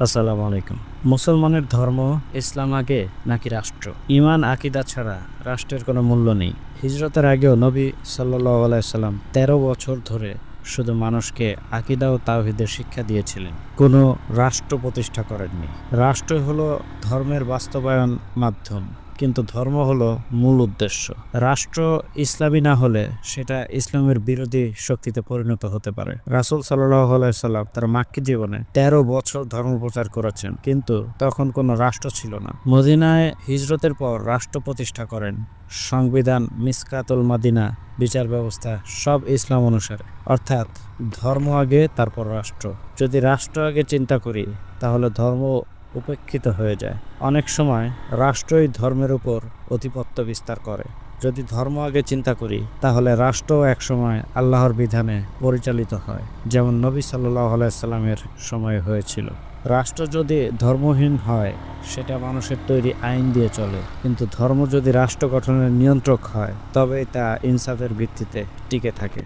আসসালামু আলাইকুম। মুসলমানের ধর্ম ইসলাম আগে নাকি রাষ্ট্র? ঈমান আকিদা ছাড়া রাষ্ট্রের কোনো মূল্য নেই। হিজরতের আগেও নবী সাল্লাল্লাহু আলাইহি সাল্লাম ১৩ বছর ধরে শুধু মানুষকে আকিদা ও তাওহীদের শিক্ষা দিয়েছিলেন, কোনো রাষ্ট্র প্রতিষ্ঠা করেননি। রাষ্ট্র হলো ধর্মের বাস্তবায়ন মাধ্যম, কিন্তু ধর্ম হলো মূল উদ্দেশ্য। রাষ্ট্র ইসলামী না হলে সেটা ইসলামের বিরোধী শক্তিতে পরিণত হতে পারে। রাসূল সাল্লাল্লাহু আলাইহি সাল্লাম তার মাক্কি জীবনে ১৩ বছর ধর্ম প্রচার করেছেন, কিন্তু তখন কোনো রাষ্ট্র ছিল না। মদিনায় হিজরতের পর রাষ্ট্র প্রতিষ্ঠা করেন। সংবিধান, মিসকাতুল মাদিনা, বিচার ব্যবস্থা সব ইসলাম অনুসারে, অর্থাৎ ধর্ম আগে তারপর রাষ্ট্র। যদি রাষ্ট্র আগে চিন্তা করি তাহলে ধর্ম উপেক্ষিত হয়ে যায়। অনেক সময় রাষ্ট্রই ধর্মের উপর আধিপত্য বিস্তার করে। যদি ধর্ম আগে চিন্তা করি তাহলে রাষ্ট্রও একসময় আল্লাহর বিধানে পরিচালিত হয়, যেমন নবী সাল্লাল্লাহু আলাইহি সাল্লামের সময় হয়েছিল। রাষ্ট্র যদি ধর্মহীন হয় সেটা মানুষের তৈরি আইন দিয়ে চলে, কিন্তু ধর্ম যদি রাষ্ট্র গঠনের নিয়ন্ত্রক হয় তবে তা ইনসাফের ভিত্তিতে টিকে থাকে।